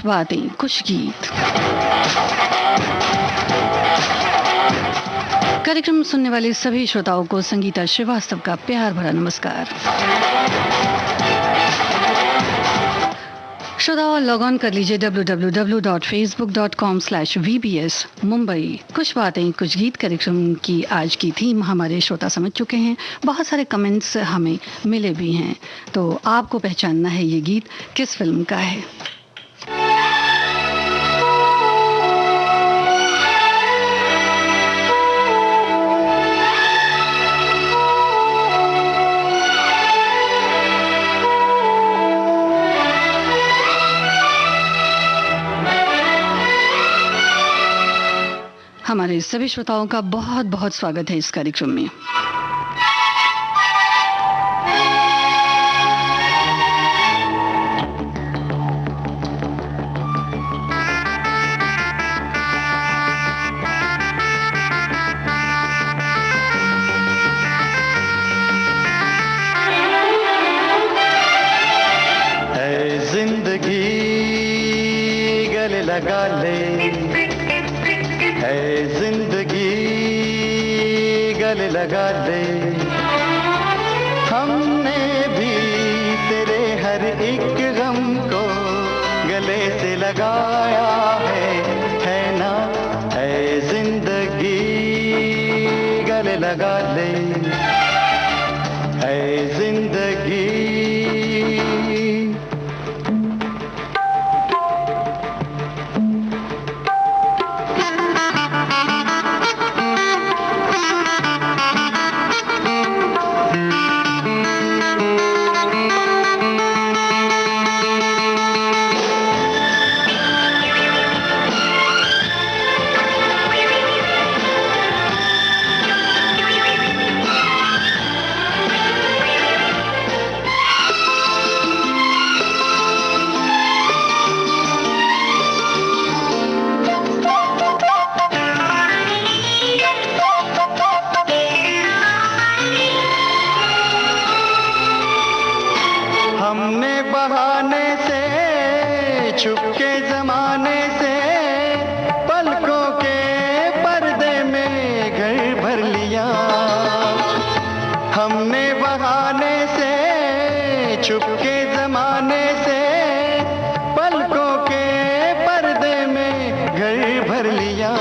कुछ बातें कुछ गीत। कार्यक्रम सुनने वाले सभी श्रोताओं को संगीता श्रीवास्तव का प्यार भरा नमस्कार। श्रोताओं, लॉग ऑन कर लीजिए www.facebook.com/vbs मुंबई। कुछ बातें कुछ गीत कार्यक्रम की आज की थीम हमारे श्रोता समझ चुके हैं। बहुत सारे कमेंट्स हमें मिले भी हैं, तो आपको पहचानना है ये गीत किस फिल्म का है। हमारे सभी श्रोताओं का बहुत बहुत स्वागत है इस कार्यक्रम में। ऐ जिंदगी गले लगा ले, ऐ जिंदगी गले लगा ले। हमने भी तेरे हर एक गम को गले से लगाया है ना। ऐ जिंदगी गले लगा ले, ऐ जिंदगी। हमने बहाने से छुपके जमाने से पलकों के पर्दे में घर भर लिया। हमने बहाने से छुपके जमाने से पलकों के पर्दे में घर भर लिया।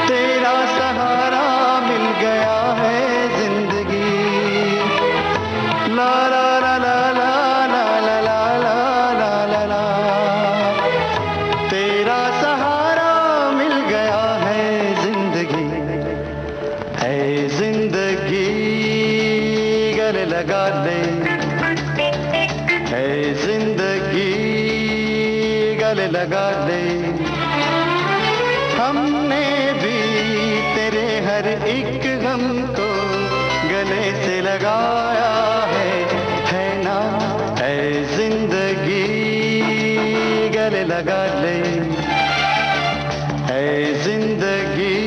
तेरा सहारा मिल गया है जिंदगी। ला ला ला ला ला ला ला ला ला ला। तेरा सहारा मिल गया है जिंदगी। है जिंदगी गले लगा ले, है जिंदगी गले लगा ले। हमने भी तेरे हर एक गम को गले से लगाया है ना। ऐ जिंदगी गले लगा ले, ऐ जिंदगी।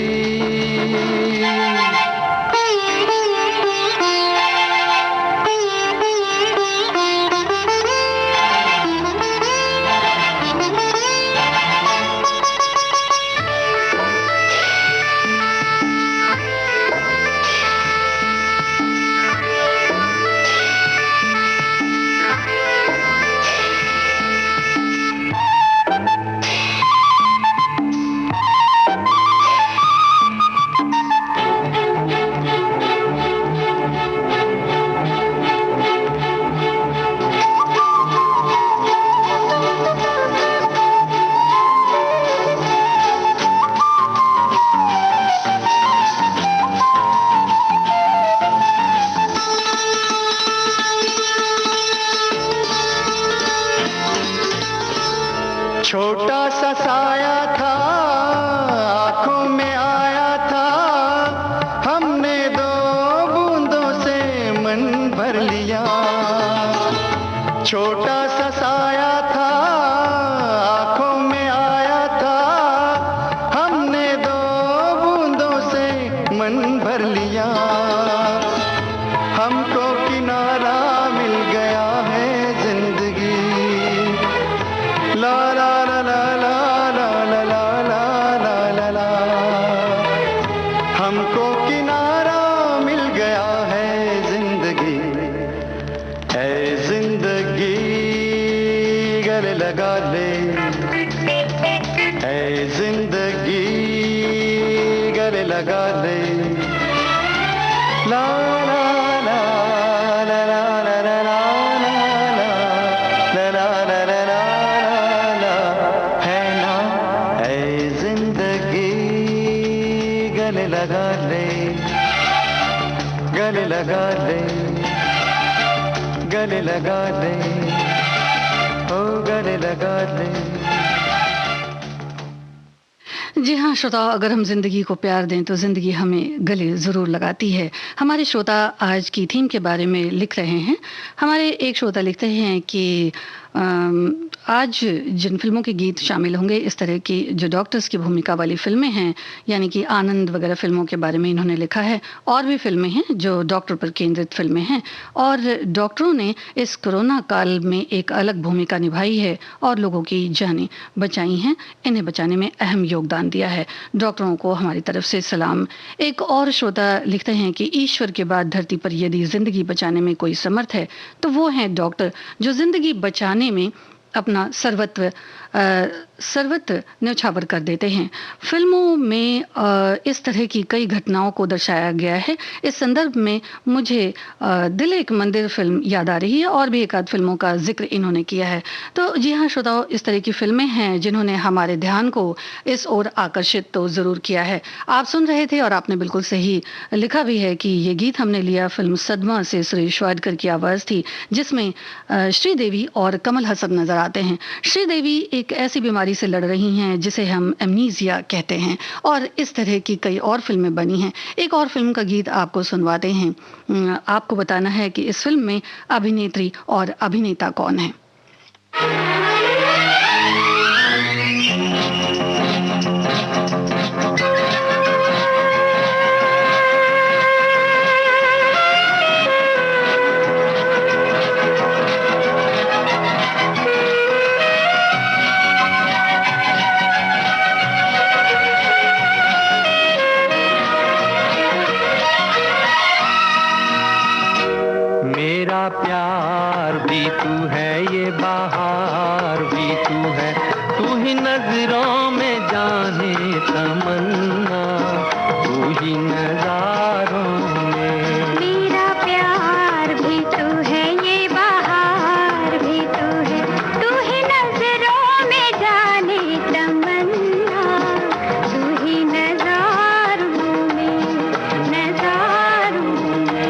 छोटा सा साया था, आंखों में आया था। हमने दो बूंदों से मन भर लिया। छोटा सा साया था, आंखों में आया था। हमने दो बूंदों से मन भर लिया। हमको किनारा मिल गया है जिंदगी। गले लगा ले, ऐ जिंदगी गले लगा ले। ला ला ला ला ला ला ला ला ला ला ला ला ला, है ना ऐ जिंदगी गले लगा ले, गले लगा ले, गले लगा ले, ओ गले लगा ले। जी हाँ श्रोताओ, अगर हम जिंदगी को प्यार दें तो जिंदगी हमें गले ज़रूर लगाती है। हमारे श्रोता आज की थीम के बारे में लिख रहे हैं। हमारे एक श्रोता लिखते हैं कि आज जिन फिल्मों के गीत शामिल होंगे, इस तरह की जो डॉक्टर्स की भूमिका वाली फिल्में हैं, यानी कि आनंद वगैरह फिल्मों के बारे में इन्होंने लिखा है। और भी फिल्में हैं जो डॉक्टर पर केंद्रित फिल्में हैं, और डॉक्टरों ने इस कोरोना काल में एक अलग भूमिका निभाई है और लोगों की जानें बचाई हैं। इन्हें बचाने में अहम योगदान दिया है। डॉक्टरों को हमारी तरफ से सलाम। एक और श्रोता लिखते हैं कि ईश्वर के बाद धरती पर यदि जिंदगी बचाने में कोई समर्थ है तो वो है डॉक्टर, जो जिंदगी बचाने में अपना सर्वत्र न्यौछावर कर देते हैं। फिल्मों में इस तरह की कई घटनाओं को दर्शाया गया है। इस संदर्भ में मुझे दिल एक मंदिर फिल्म याद आ रही है, और भी एक आध फिल्मों का जिक्र इन्होंने किया है। तो जी हाँ श्रोताओ, इस तरह की फिल्में हैं जिन्होंने हमारे ध्यान को इस ओर आकर्षित तो ज़रूर किया है। आप सुन रहे थे और आपने बिल्कुल सही लिखा भी है कि ये गीत हमने लिया फिल्म सदमा से, सुरेश वाडकर की आवाज़ थी, जिसमें श्रीदेवी और कमल हसन नजर आते हैं। श्रीदेवी एक ऐसी बीमारी से लड़ रही हैं जिसे हम एमनीजिया कहते हैं, और इस तरह की कई और फिल्में बनी हैं। एक और फिल्म का गीत आपको सुनवाते हैं। आपको बताना है कि इस फिल्म में अभिनेत्री और अभिनेता कौन है। प्यार भी तू है, ये बहार भी तू है, तू ही नजरों में जाने तमन्ना, तू ही नजारों में। मेरा प्यार भी तू है, ये बहार भी तू है, तू ही नजरों में जाने तमन्ना, तू ही नजारों में, नजारों में।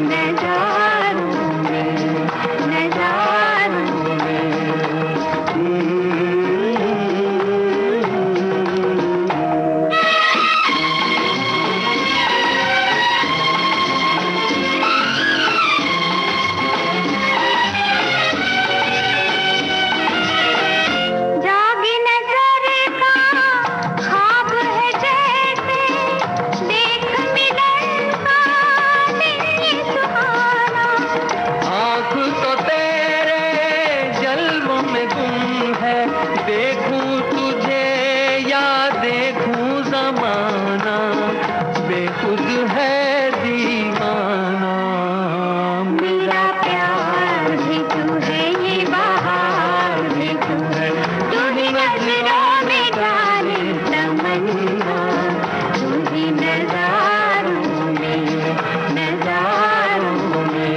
नजारों बेखुद है दीवाना। मेरा प्यार भी तू है, ये बहार भी तू है, तू ही नजरों में जाने तमन्ना, तू ही नजारों में, नजारों में।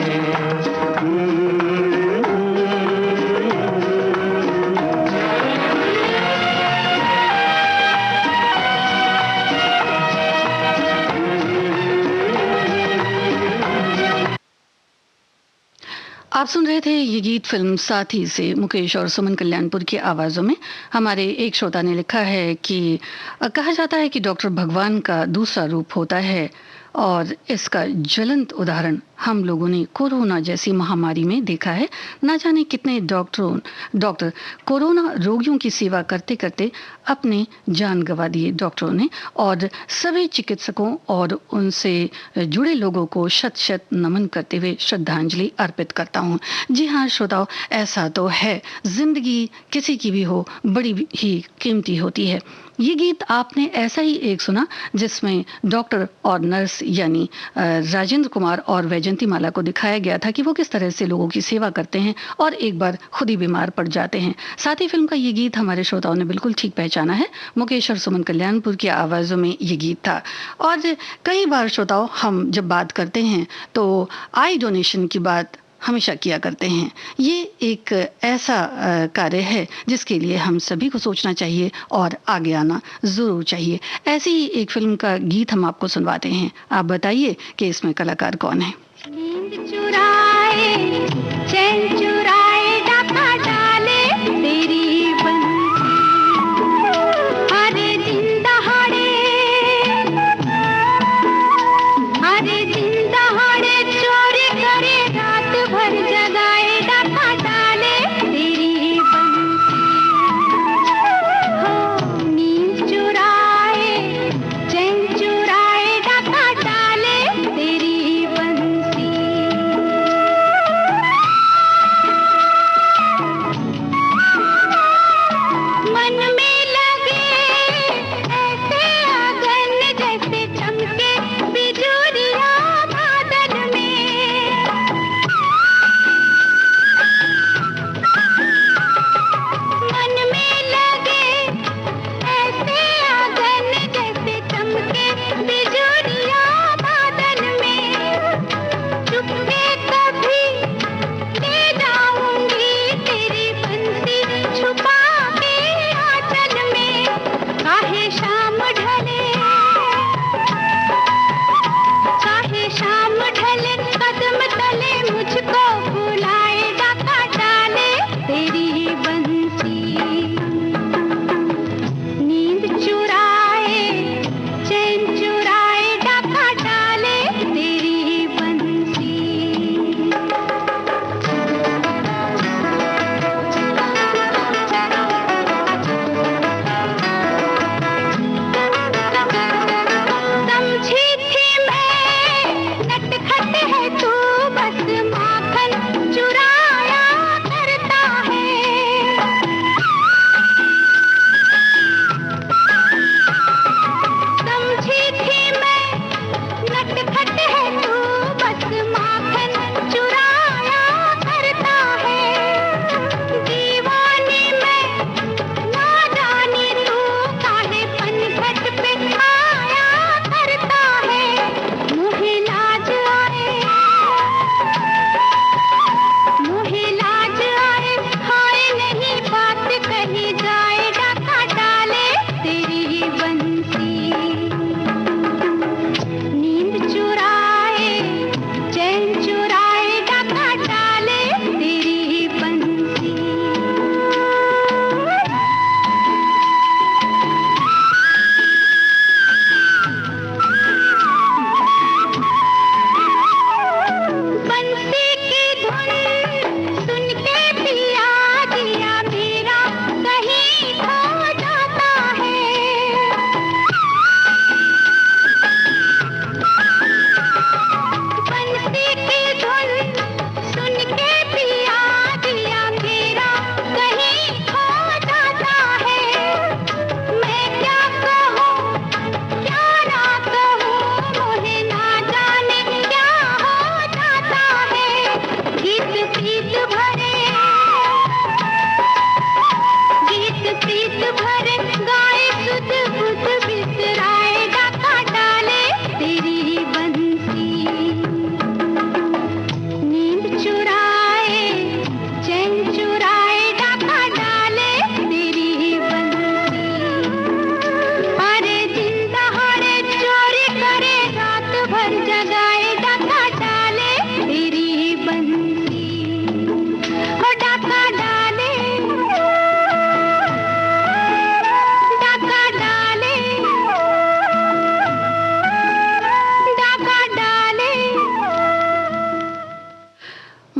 आप सुन रहे थे ये गीत फिल्म साथी से मुकेश और सुमन कल्याणपुर की आवाज़ों में। हमारे एक श्रोता ने लिखा है कि कहा जाता है कि डॉक्टर भगवान का दूसरा रूप होता है और इसका ज्वलंत उदाहरण हम लोगों ने कोरोना जैसी महामारी में देखा है। ना जाने कितने डॉक्टर कोरोना रोगियों की सेवा करते करते अपने जान गंवा दिए डॉक्टरों ने, और सभी चिकित्सकों और उनसे जुड़े लोगों को शत शत नमन करते हुए श्रद्धांजलि अर्पित करता हूँ। जी हाँ श्रोताओ, ऐसा तो है, जिंदगी किसी की भी हो बड़ी ही कीमती होती है। ये गीत आपने ऐसा ही एक सुना जिसमें डॉक्टर और नर्स यानी राजेंद्र कुमार और वैजंती माला को दिखाया गया था कि वो किस तरह से लोगों की सेवा करते हैं और एक बार खुद ही बीमार पड़ जाते हैं। साथ ही फिल्म का ये गीत हमारे श्रोताओं ने बिल्कुल ठीक पहचाना है, मुकेश और सुमन कल्याणपुर की आवाज़ों में ये गीत था। और कई बार श्रोताओं, हम जब बात करते हैं तो आई डोनेशन की बात हमेशा किया करते हैं। ये एक ऐसा कार्य है जिसके लिए हम सभी को सोचना चाहिए और आगे आना ज़रूर चाहिए। ऐसी ही एक फिल्म का गीत हम आपको सुनवाते हैं। आप बताइए कि इसमें कलाकार कौन है। नींद चुराए, चैन चुराए, डाका डाले तेरी बंसी, हरे दिन दहाड़े, हरे दिन दहाड़े चोरी करे, रात भर जगाए, डाका डाले तेरी बंसी। हो नींद चुराए, चैन चुराए, डाका डाले तेरी बंसी।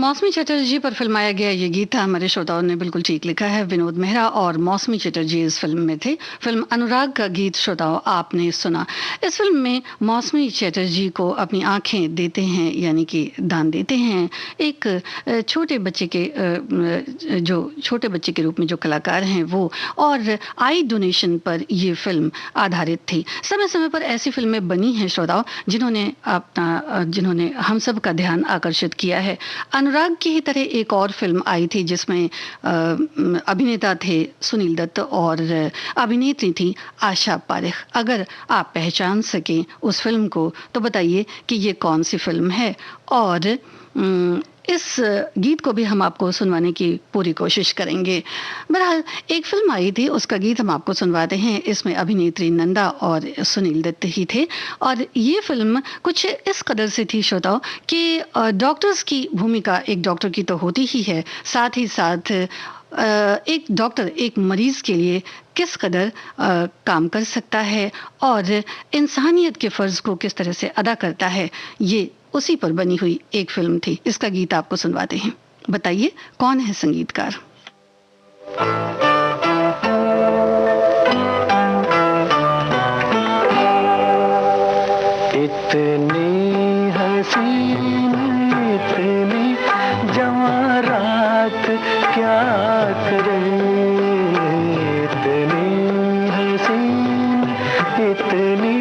मौसमी चटर्जी पर फिल्माया गया ये गीत था। हमारे श्रोताओं ने बिल्कुल ठीक लिखा है, विनोद मेहरा और मौसमी चटर्जी इस फिल्म में थे। फिल्म अनुराग का गीत श्रोताओं आपने सुना। इस फिल्म में मौसमी चटर्जी को अपनी आंखें देते हैं, यानी कि दान देते हैं एक छोटे बच्चे के, जो छोटे बच्चे के रूप में जो कलाकार हैं वो, और आई डोनेशन पर ये फिल्म आधारित थी। समय समय पर ऐसी फिल्में बनी हैं श्रोताओं जिन्होंने हम सब का ध्यान आकर्षित किया है। अनुराग की ही तरह एक और फिल्म आई थी जिसमें अभिनेता थे सुनील दत्त और अभिनेत्री थी आशा पारेख। अगर आप पहचान सकें उस फिल्म को तो बताइए कि ये कौन सी फिल्म है, और इस गीत को भी हम आपको सुनवाने की पूरी कोशिश करेंगे। बहरहाल एक फिल्म आई थी, उसका गीत हम आपको सुनवाते हैं। इसमें अभिनेत्री नंदा और सुनील दत्त ही थे, और ये फिल्म कुछ इस कदर से थी श्रोताओं कि डॉक्टर्स की भूमिका एक डॉक्टर की तो होती ही है, साथ ही साथ एक डॉक्टर एक मरीज के लिए किस कदर काम कर सकता है और इंसानियत के फर्ज को किस तरह से अदा करता है, ये उसी पर बनी हुई एक फिल्म थी। इसका गीत आपको सुनवाते हैं। बताइए कौन है संगीतकार? इतनी हसीन इतनी जवां रात क्या करे, इतनी हसीन इतनी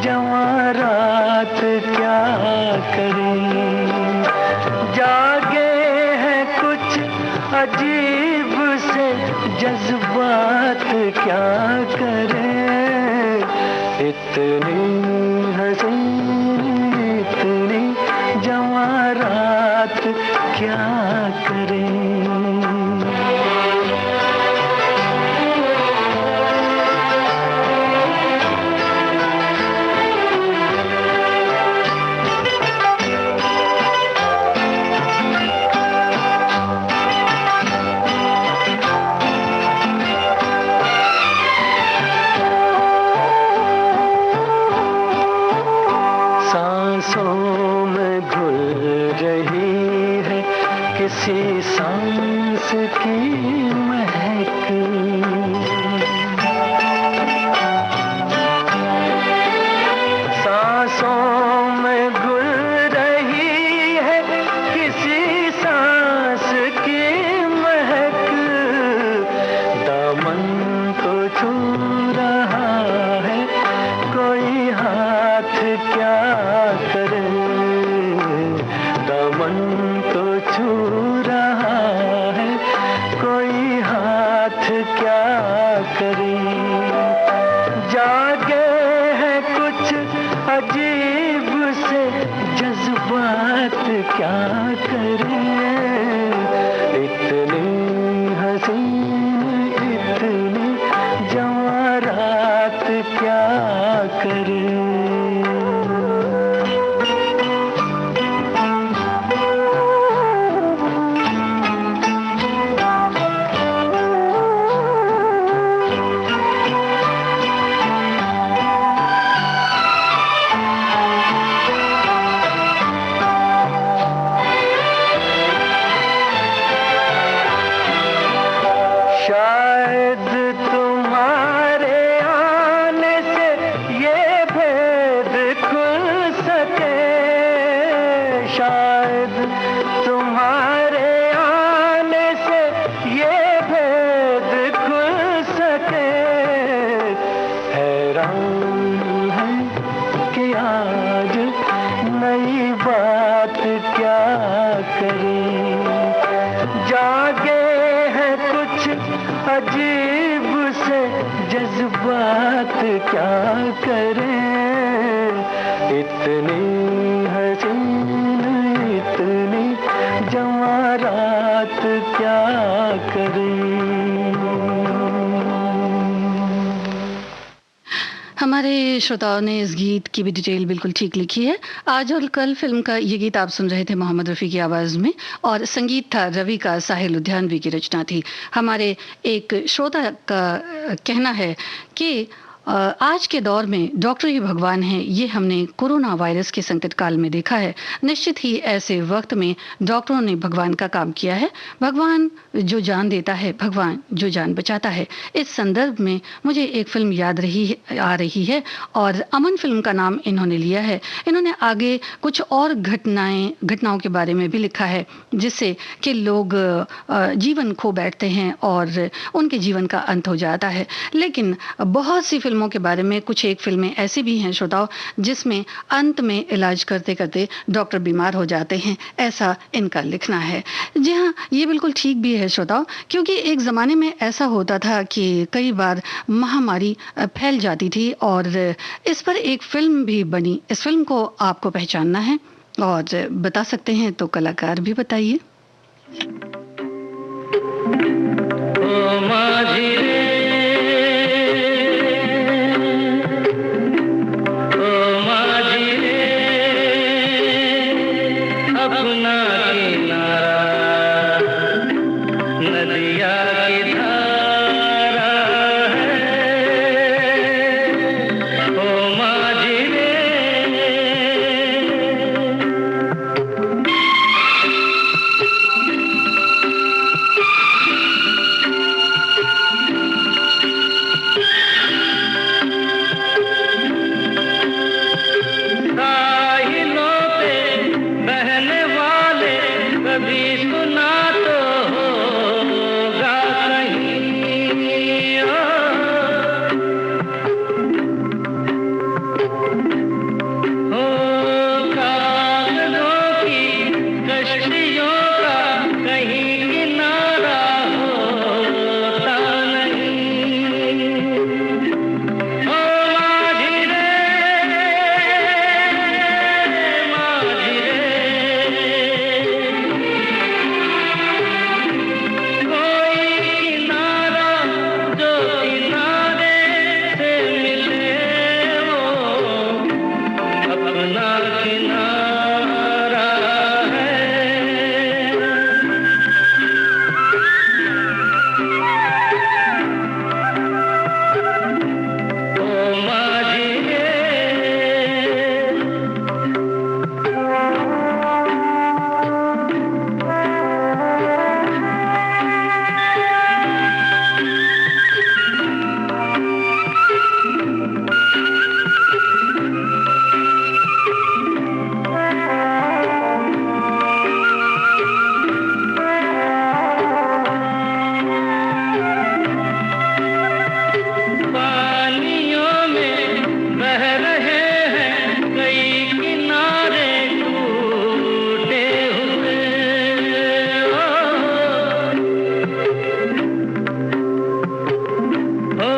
जवां रात क्या करे, जागे हैं कुछ अजीब से जज्बात क्या करे, इतनी हसीन इतनी जवां रात क्या करे। किसी सांस की महक, सांसों में घुल रही है किसी सांस की महक, दामन को छू रहा है कोई हाथ क्या करे, दामन को छू रहा है कोई हाथ क्या करे, जागे हैं कुछ अजीब से जज्बात क्या करे, इतनी हसीन इतनी जवां रात क्या करे। शायद तुम्हारे आने से ये भेद खुल सके, शायद तुम्हारे आने से ये भेद खुल सके, हैरान है कि आज नई बात क्या करे, जागे हैं कुछ अजीब से जज्बात क्या करे, इतनी हसीन इतनी जवां रात क्या करे। हमारे श्रोताओं ने इस गीत की भी डिटेल बिल्कुल ठीक लिखी है। आज और कल फिल्म का ये गीत आप सुन रहे थे मोहम्मद रफ़ी की आवाज़ में, और संगीत था रवि का, साहिल लुधियानवी की रचना थी। हमारे एक श्रोता का कहना है कि आज के दौर में डॉक्टर ही भगवान है, ये हमने कोरोना वायरस के संकट काल में देखा है। निश्चित ही ऐसे वक्त में डॉक्टरों ने भगवान का काम किया है। भगवान जो जान देता है, भगवान जो जान बचाता है। इस संदर्भ में मुझे एक फिल्म याद आ रही है और अमन फिल्म का नाम इन्होंने लिया है। इन्होंने आगे कुछ और घटनाओं के बारे में भी लिखा है, जिससे कि लोग जीवन खो बैठते हैं और उनके जीवन का अंत हो जाता है। लेकिन बहुत सी फिल्मों के बारे में, कुछ एक फिल्में ऐसी भी हैं श्रोताओ, जिसमें अंत में इलाज करते करते डॉक्टर बीमार हो जाते हैं, ऐसा इनका लिखना है। जी हाँ, ये बिल्कुल ठीक भी है श्रोताओ, क्योंकि एक ज़माने में ऐसा होता था कि कई बार महामारी फैल जाती थी और इस पर एक फिल्म भी बनी। इस फिल्म को आपको पहचानना है और बता सकते हैं तो कलाकार भी बताइए। ओ माझी रे, ओ माझी रे, अपना किनारा नदिया की धारा है। ओ माझी रे, साहिलों पे बहने वाले कभी सुना तो होगा कहीं। हो कागजों की कश्तियों का कहीं किनारा होता नहीं। ओ माझी रे, माझी रे, कोई किनारा जो किनारे से मिले वो अपना किनारा है। ओ माझी रे, पानियों में बह रहे हैं कई किनारे टूटे हुए। ओ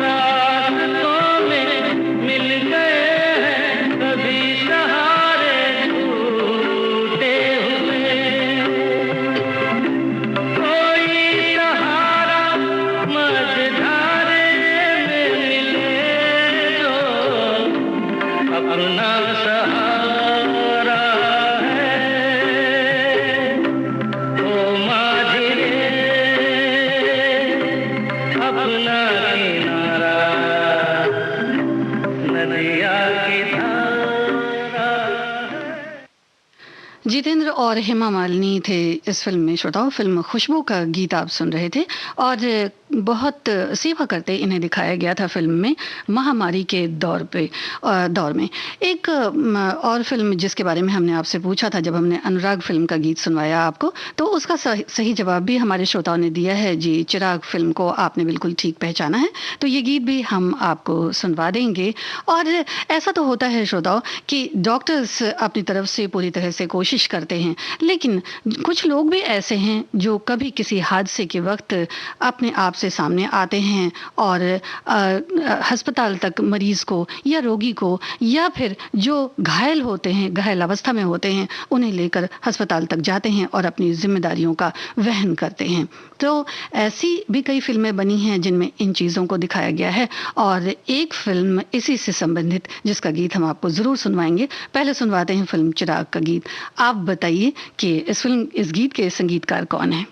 रास्तों में मिल गए हैं कभी सहारे टूटे हुए। कोई सहारा मझधारे में मिले जो अपना सहारा है। ओ माझी रे, अपना किनारा नदिया की धारा है। जितेंद्र और हेमा मालिनी थे इस फिल्म में श्रोताओं। फिल्म खुशबू का गीत आप सुन रहे थे और बहुत सेवा करते इन्हें दिखाया गया था फिल्म में, महामारी के दौर में। एक और फिल्म जिसके बारे में हमने आपसे पूछा था जब हमने अनुराग फिल्म का गीत सुनवाया आपको, तो उसका सही जवाब भी हमारे श्रोताओं ने दिया है। जी, चिराग फिल्म को आपने बिल्कुल ठीक पहचाना है, तो ये गीत भी हम आपको सुनवा देंगे। और ऐसा तो होता है श्रोताओं कि डॉक्टर्स अपनी तरफ से पूरी तरह से कोशिश करते हैं, लेकिन कुछ लोग भी ऐसे हैं जो कभी किसी हादसे के वक्त अपने आप से सामने आते हैं और अस्पताल तक मरीज को या रोगी को या फिर जो घायल होते हैं, घायल अवस्था में होते हैं, उन्हें लेकर अस्पताल तक जाते हैं और अपनी जिम्मेदारियों का वहन करते हैं। तो ऐसी भी कई फिल्में बनी हैं जिनमें इन चीज़ों को दिखाया गया है और एक फिल्म इसी से संबंधित जिसका गीत हम आपको ज़रूर सुनवाएंगे। पहले सुनवाते हैं फिल्म चिराग का गीत। आप बताइए कि इस गीत के संगीतकार कौन है।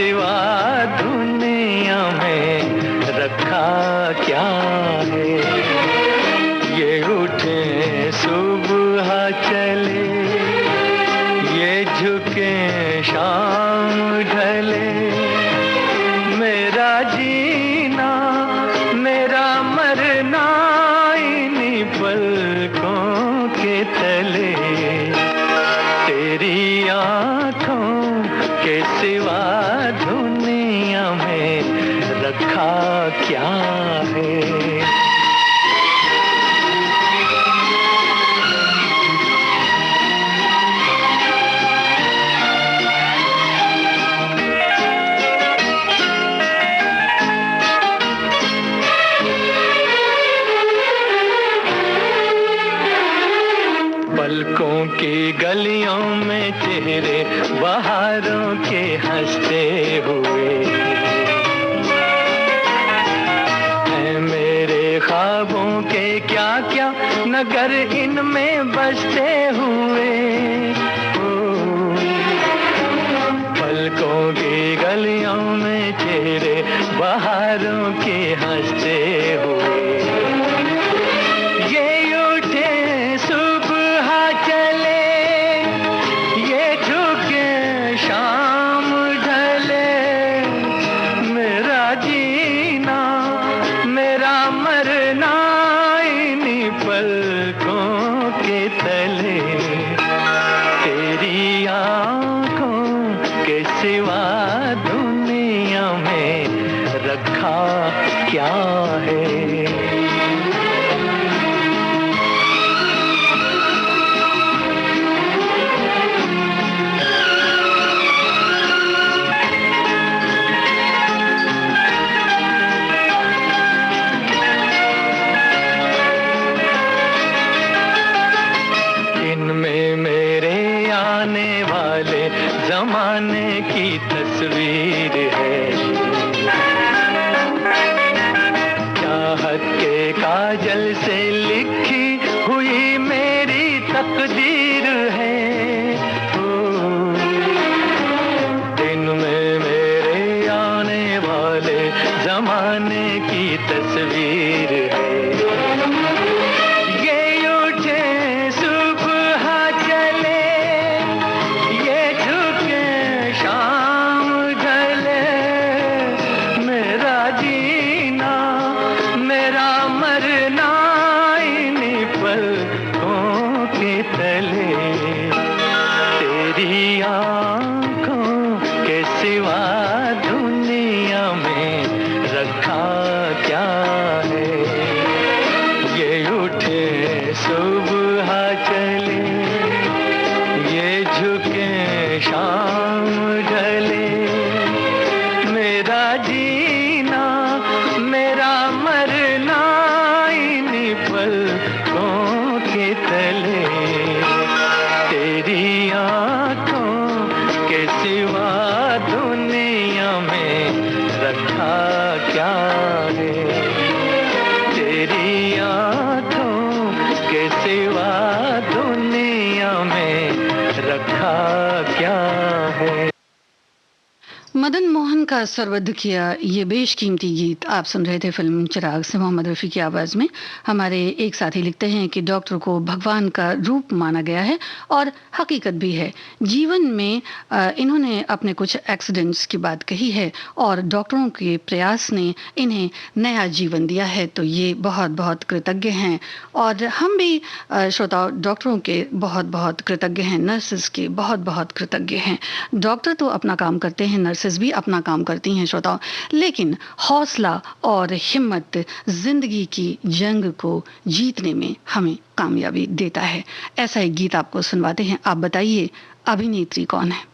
सिवा दुनिया में रखा क्या है। ये उठे सुबह चले, ये झुके शाम ढले, मेरा जीना मेरा मरना इन्हीं पलकों के तले। तेरी आँखों के सिवा दुनिया में रखा क्या है। पलकों की गलियों में चेहरे बहारों के हंसते हुए हैं मेरे ख्वाबों के क्या क्या नगर इनमें बसते हुए। पलकों की गलियों में चेहरे बहारों के हंसते हुए, क्या है। इनमें मेरे आने वाले जमाने की तस्वीर है, के काजल से लिखी हुई मेरी तकदीर है। दिन में मेरे आने वाले जमाने की तस्वीर है। ये उठे सुबह चले, ये झुके शाम ढले, मेरा जीना मेरा मरना इन्हीं पलकों के तले। तेरी आँखों के सिवा दुनिया में रखा क्या है। ये उठे सुबह चले, ये झुके शाम ढले, मेरा जीना मेरा मरना इन्हीं पलकों के तले। तेरी आँखों के सिवा दुनिया में रखा क्या है। तेरी आँखों के सिवा दुनिया में रखा क्या है। मदन मोहन का स्वर किया ये बेशकीमती गीत आप सुन रहे थे फिल्म चिराग से मोहम्मद रफ़ी की आवाज़ में। हमारे एक साथी लिखते हैं कि डॉक्टर को भगवान का रूप माना गया है और हकीकत भी है। जीवन में इन्होंने अपने कुछ एक्सीडेंट्स की बात कही है और डॉक्टरों के प्रयास ने इन्हें नया जीवन दिया है, तो ये बहुत बहुत कृतज्ञ हैं। और हम भी श्रोताओं डॉक्टरों के बहुत बहुत कृतज्ञ हैं, नर्सेस के बहुत बहुत कृतज्ञ हैं। डॉक्टर तो अपना काम करते हैं, नर्सेस भी अपना काम करती हैं श्रोताओं, लेकिन हौसला और हिम्मत जिंदगी की जंग को जीतने में हमें कामयाबी देता है। ऐसा एक गीत आपको सुनवाते हैं। आप बताइए अभिनेत्री कौन है?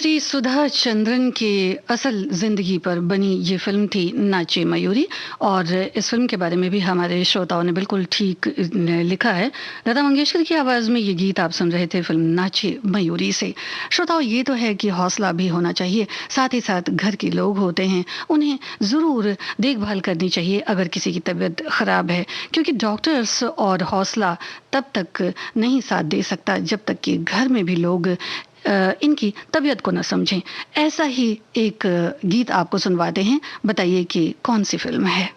अभिनेत्री सुधा चंद्रन के असल जिंदगी पर बनी ये फिल्म थी नाचे मयूरी, और इस फिल्म के बारे में भी हमारे श्रोताओं ने बिल्कुल ठीक लिखा है। लता मंगेशकर की आवाज में ये गीत आप सुन रहे थे फिल्म नाचे मयूरी से। श्रोताओं, ये तो है कि हौसला भी होना चाहिए, साथ ही साथ घर के लोग होते हैं, उन्हें जरूर देखभाल करनी चाहिए अगर किसी की तबीयत खराब है, क्योंकि डॉक्टर्स और हौसला तब तक नहीं साथ दे सकता जब तक कि घर में भी लोग इनकी तबीयत को न समझें। ऐसा ही एक गीत आपको सुनवाते हैं, बताइए कि कौन सी फिल्म है।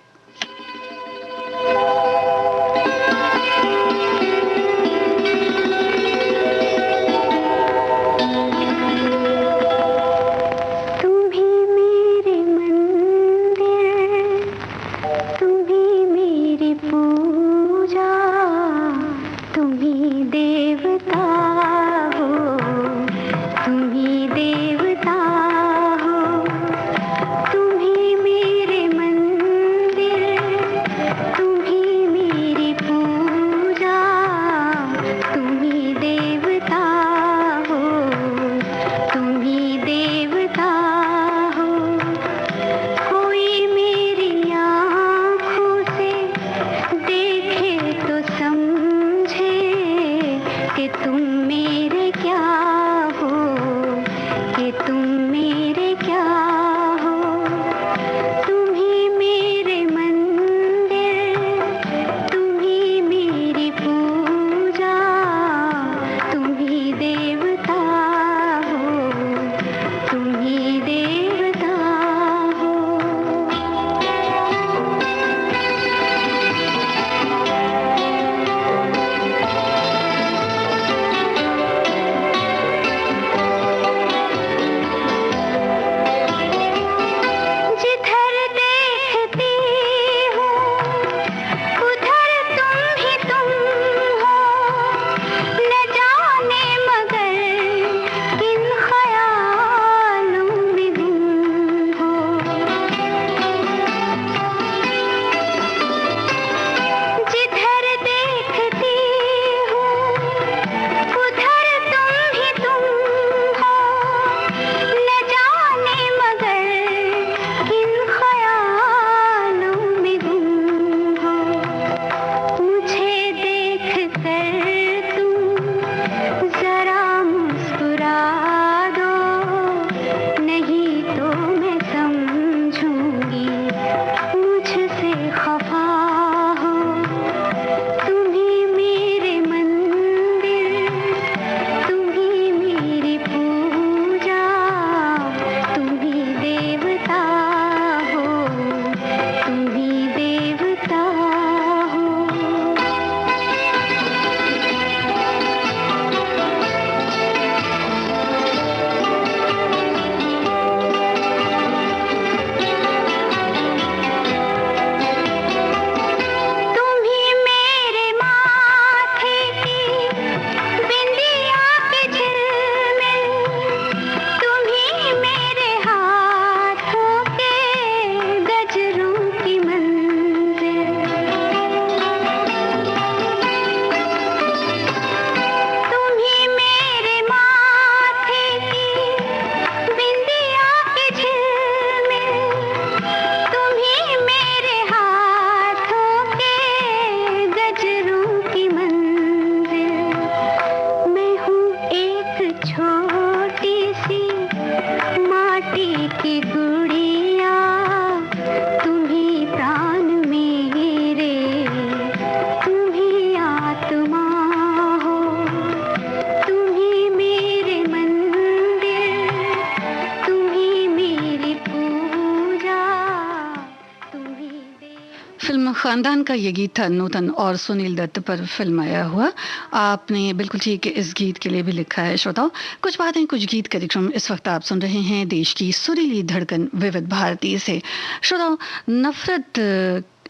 खानदान का ये गीत था नूतन और सुनील दत्त पर फिल्माया हुआ। आपने बिल्कुल ठीक इस गीत के लिए भी लिखा है। श्रोताओं, कुछ बातें कुछ गीत कार्यक्रम इस वक्त आप सुन रहे हैं देश की सुरीली धड़कन विविध भारती से। श्रोताओं, नफरत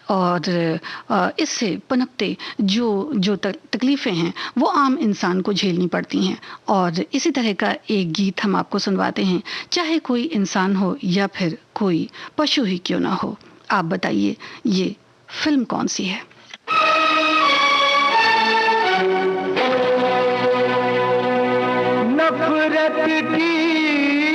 और इससे पनपते जो तकलीफ़ें हैं वो आम इंसान को झेलनी पड़ती हैं, और इसी तरह का एक गीत हम आपको सुनवाते हैं, चाहे कोई इंसान हो या फिर कोई पशु ही क्यों ना हो। आप बताइए ये फिल्म कौन सी है? नफरत की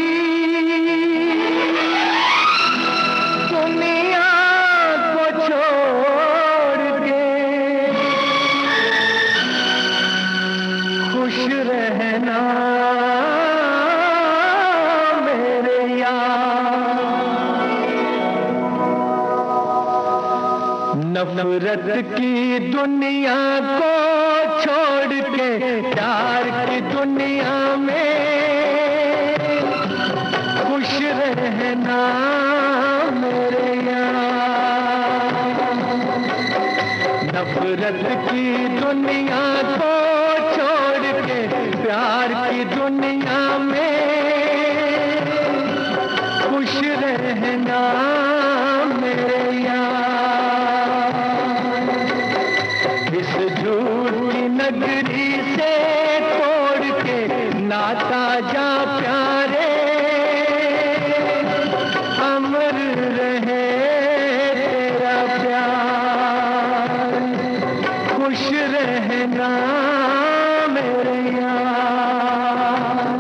नफरत की दुनिया को छोड़ के प्यार की दुनिया में खुश रहना मेरे यार। नफरत की दुनिया को छोड़ के प्यार की दुनिया में खुश रहना मेरे यार। इस झूठी नगरी से तोड़ के नाता जा प्यारे, अमर रहे तेरा प्यार, खुश रहना मेरे यार।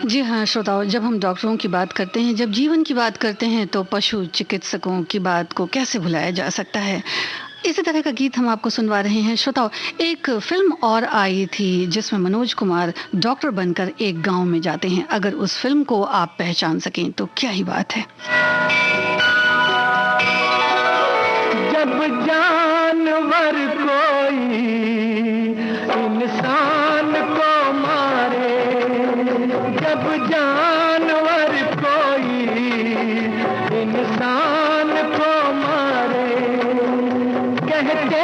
जी हाँ श्रोताओं, जब हम डॉक्टरों की बात करते हैं, जब जीवन की बात करते हैं, तो पशु चिकित्सकों की बात को कैसे भुलाया जा सकता है। इसी तरह का गीत हम आपको सुनवा रहे हैं श्रोताओं। एक फिल्म और आई थी जिसमें मनोज कुमार डॉक्टर बनकर एक गांव में जाते हैं। अगर उस फिल्म को आप पहचान सकें तो क्या ही बात है। जब जानवर कोई इंसान को मारे, जब जानवर कोई इंसान को मारे, कहते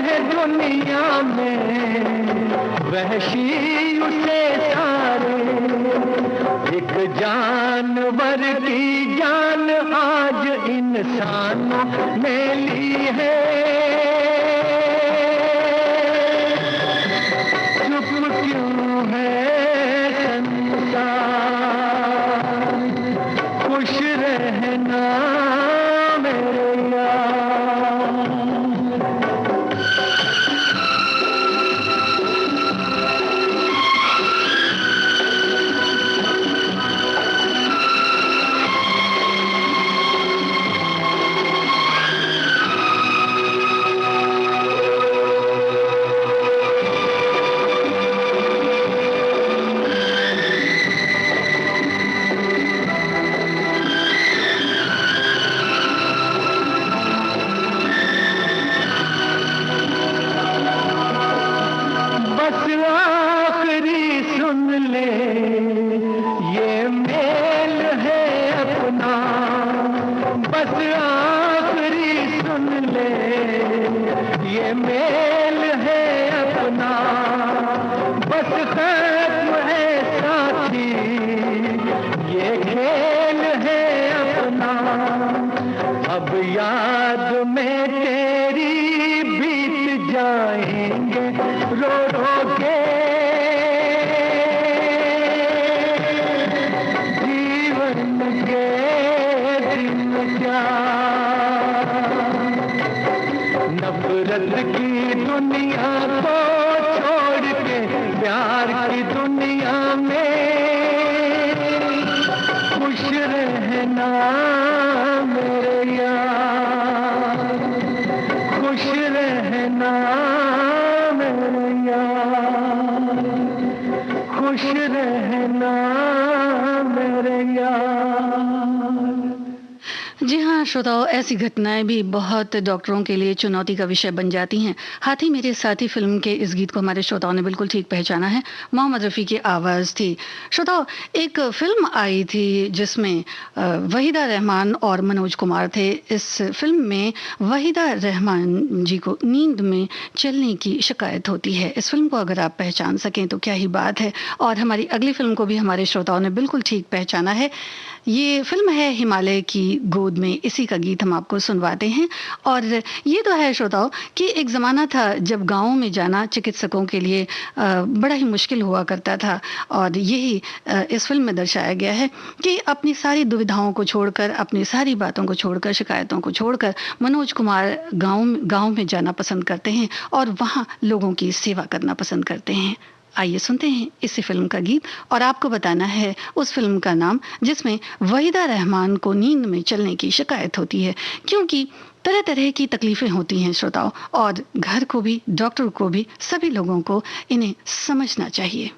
हैं दुनिया में वहशी उसे सारे। एक जानवर की जान आज इंसानों ने ली है, चुप क्यों है संसार, खुश रहना मेरे यार। श्रोताओं, ऐसी घटनाएं भी बहुत डॉक्टरों के लिए चुनौती का विषय बन जाती हैं। हाथी मेरे साथी फिल्म के इस गीत को हमारे श्रोताओं ने बिल्कुल ठीक पहचाना है। मोहम्मद रफ़ी की आवाज़ थी। श्रोताओं, एक फिल्म आई थी जिसमें वहीदा रहमान और मनोज कुमार थे। इस फिल्म में वहीदा रहमान जी को नींद में चलने की शिकायत होती है। इस फिल्म को अगर आप पहचान सकें तो क्या ही बात है। और हमारी अगली फिल्म को भी हमारे श्रोताओं ने बिल्कुल ठीक पहचाना है। ये फिल्म है हिमालय की गोद में। इसी का गीत हम आपको सुनवाते हैं। और ये तो है श्रोताओं कि एक ज़माना था जब गाँव में जाना चिकित्सकों के लिए बड़ा ही मुश्किल हुआ करता था। और यही इस फिल्म में दर्शाया गया है कि अपनी सारी दुविधाओं को छोड़कर, अपनी सारी बातों को छोड़कर, शिकायतों को छोड़कर मनोज कुमार गाँव में जाना पसंद करते हैं और वहाँ लोगों की सेवा करना पसंद करते हैं। आइए सुनते हैं इसी फिल्म का गीत और आपको बताना है उस फिल्म का नाम जिसमें वहीदा रहमान को नींद में चलने की शिकायत होती है। क्योंकि तरह तरह की तकलीफें होती हैं श्रोताओं, और घर को भी, डॉक्टर को भी, सभी लोगों को इन्हें समझना चाहिए।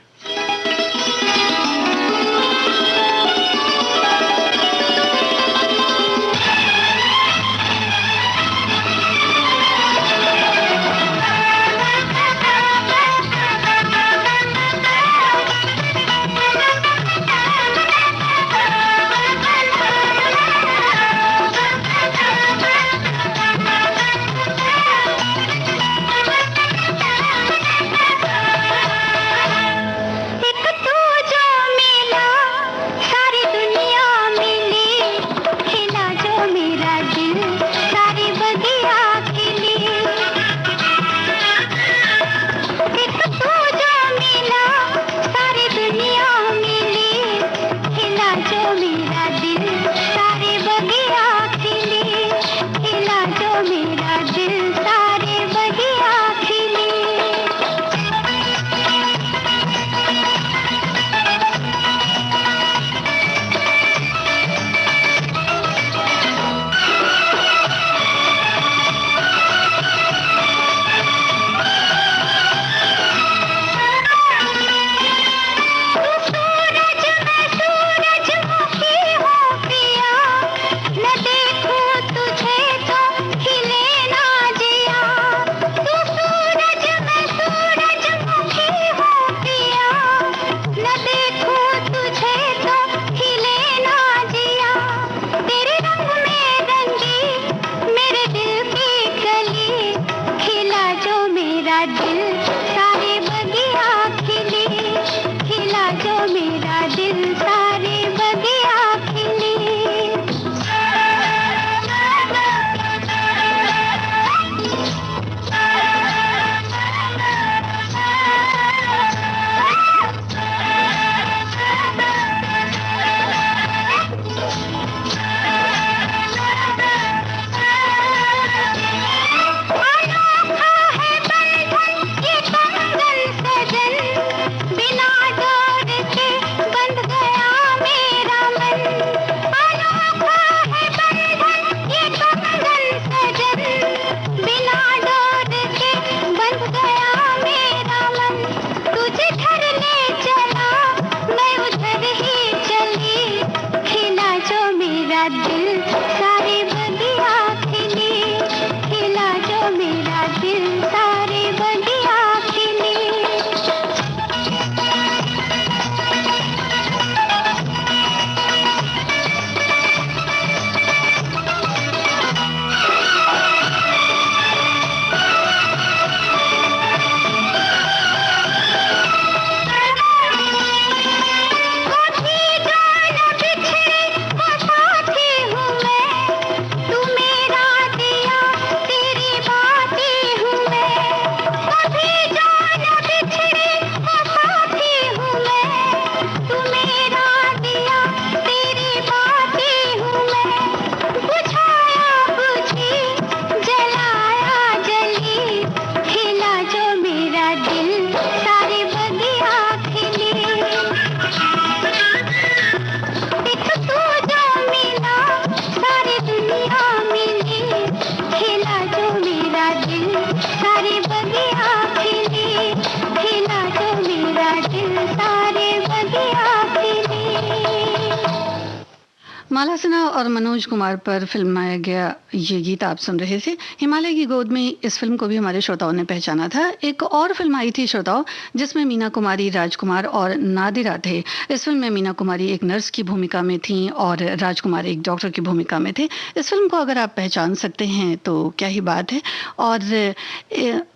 माला सिन्हा और मनोज कुमार पर फिल्माया गया ये गीत आप सुन रहे थे। हिमालय की गोद में इस फिल्म को भी हमारे श्रोताओं ने पहचाना था। एक और फिल्म आई थी श्रोताओं, जिसमें मीना कुमारी, राजकुमार और नादिरा थे। इस फिल्म में मीना कुमारी एक नर्स की भूमिका में थी और राजकुमार एक डॉक्टर की भूमिका में थे। इस फिल्म को अगर आप पहचान सकते हैं तो क्या ही बात है। और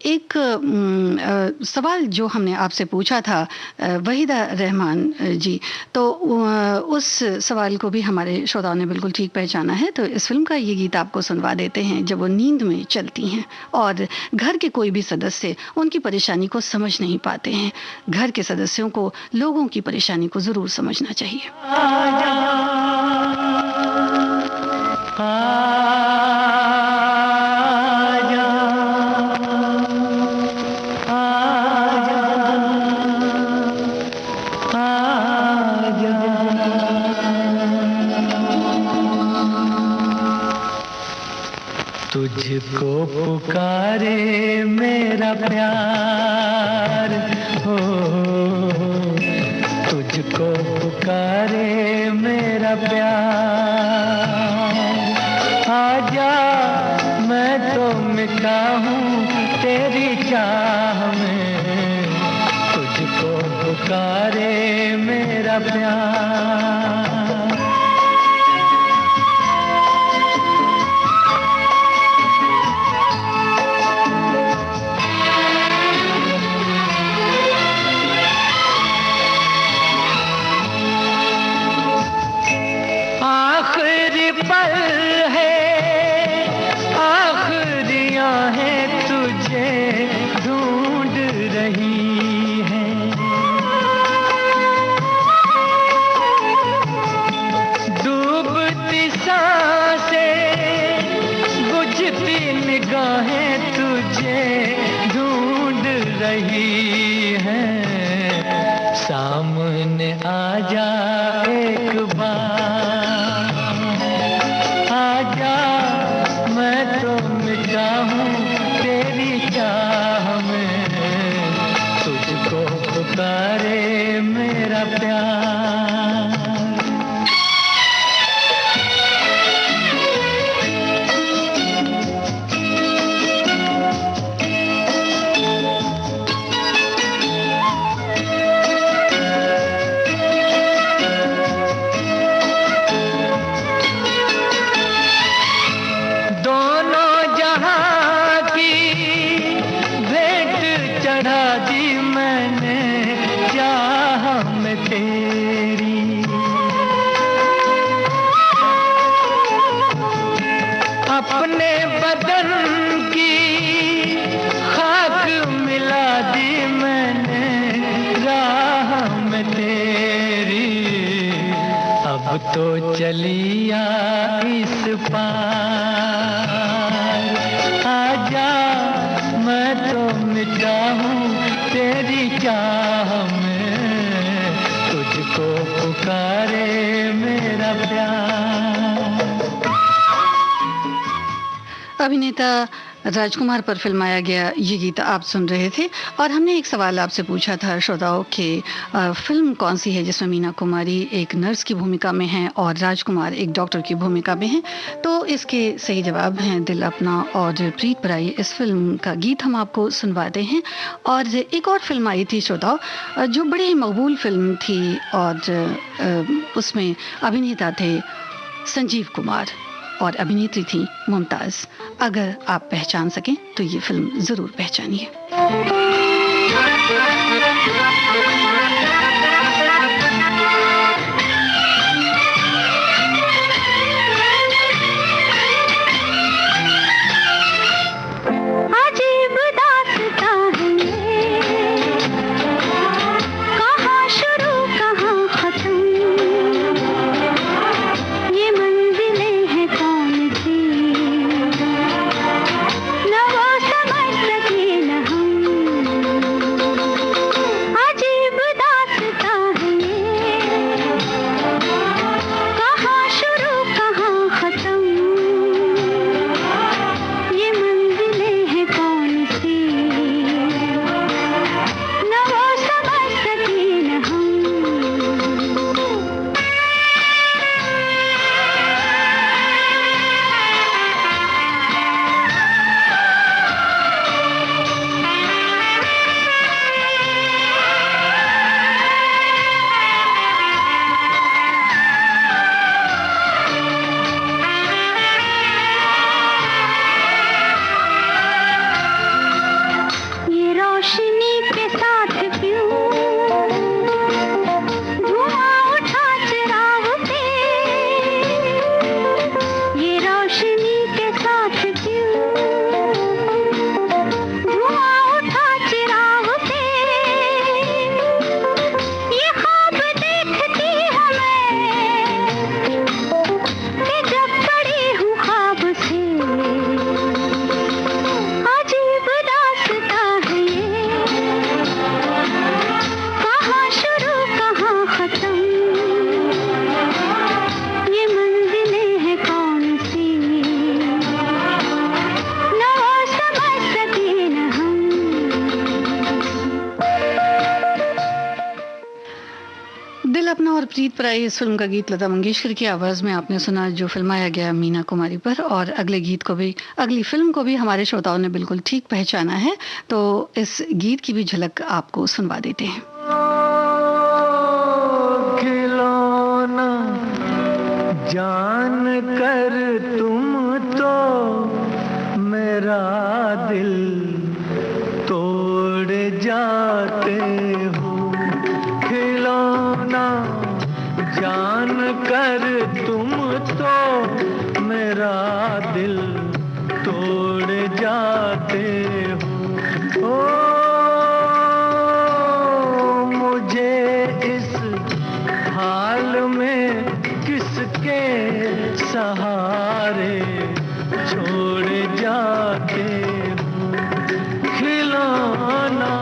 एक सवाल जो हमने आपसे पूछा था वहीदा रहमान जी, तो उस सवाल को भी हमारे श्रोताओं ने बिल्कुल ठीक पहचाना है। तो इस फिल्म का ये गीत आपको सुनवा देते हैं जब वो नींद में चलती हैं और घर के कोई भी सदस्य उनकी परेशानी को समझ नहीं पाते हैं। घर के सदस्यों को लोगों की परेशानी को जरूर समझना चाहिए। तुझको पुकारे मेरा प्यार हो, तुझको पुकारे मेरा प्यार। आजा मैं तो मिटा हूँ तेरी चाह में, तुझको पुकारे मेरा प्यार। पल है आखिरियां हैं तुझे ढूंढ रही हैं, डूबती सांसें बुझती निगाहें तुझे ढूंढ रही हैं। सामने आ जा एक बार, आजा मैं तो मिटा हूँ तेरी चाह में, तुझको पुकारे मेरा प्यार। अपने बदन की खाक मिला दी मैंने राह में तेरी, अब तो चलिया इस पार। आजा मैं तो मिटा हूँ तेरी चाह में, तुझको पुकारे मेरा प्यार। अभिनेता राजकुमार पर फिल्माया गया ये गीत आप सुन रहे थे। और हमने एक सवाल आपसे पूछा था श्रोताओं कि फिल्म कौन सी है जिसमें मीना कुमारी एक नर्स की भूमिका में है और राजकुमार एक डॉक्टर की भूमिका में है। तो इसके सही जवाब हैं दिल अपना और प्रीत पराई। इस फिल्म का गीत हम आपको सुनवाते हैं। और एक और फिल्म आई थी श्रोताओं जो बड़ी ही मकबूल फिल्म थी और उसमें अभिनेता थे संजीव कुमार और अभिनेत्री थी मुमताज। अगर आप पहचान सकें तो ये फिल्म जरूर पहचानिए। आज प्रीत पराई इस फिल्म का गीत लता मंगेशकर की आवाज में आपने सुना, जो फिल्माया गया मीना कुमारी पर। और अगले गीत को भी, अगली फिल्म को भी हमारे श्रोताओं ने बिल्कुल ठीक पहचाना है, तो इस गीत की भी झलक आपको सुनवा देते हैं। खिलौना जान कर तुम तो मेरा दिल तोड़ जाते हो, खिलौना जान कर तुम तो मेरा दिल तोड़ जाते हो। ओ मुझे इस हाल में किसके सहारे छोड़ जाते हो, खिलौना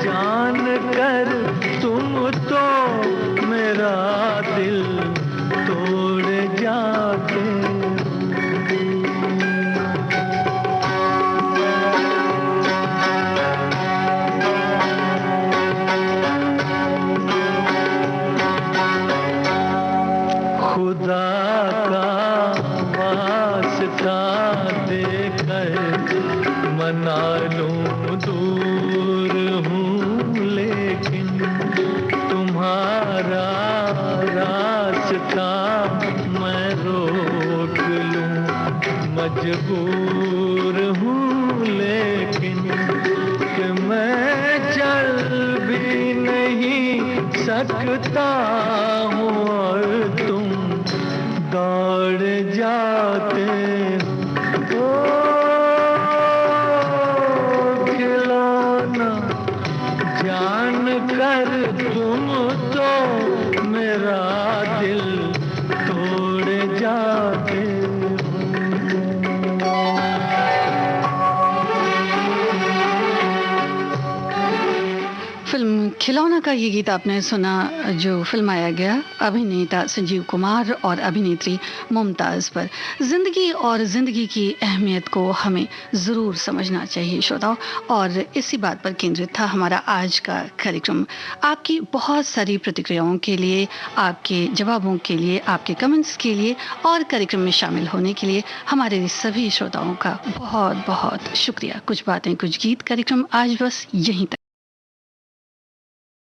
जान कर तुम तो मेरा दिल तोड़ जाते हो। खुदा का वास्ता देकर मना लूं दूर हूँ, लेकिन तुम्हारा रास्ता मैं रोक लूं मजबूर हूँ, लेकिन कि मैं चल भी नहीं सकता हूँ और तुम दौड़ जाते हो। खिलौना जान कर तुम तो मेरा दिल तोड़ जाते हो। फिल्म खिलौना का ये गीत आपने सुना, जो फिल्माया गया अभिनेता संजीव कुमार और अभिनेत्री मुमताज़ पर। ज़िंदगी और ज़िंदगी की अहमियत को हमें ज़रूर समझना चाहिए श्रोताओं, और इसी बात पर केंद्रित था हमारा आज का कार्यक्रम। आपकी बहुत सारी प्रतिक्रियाओं के लिए, आपके जवाबों के लिए, आपके कमेंट्स के लिए और कार्यक्रम में शामिल होने के लिए हमारे सभी श्रोताओं का बहुत बहुत शुक्रिया। कुछ बातें कुछ गीत कार्यक्रम आज बस यहीं तक।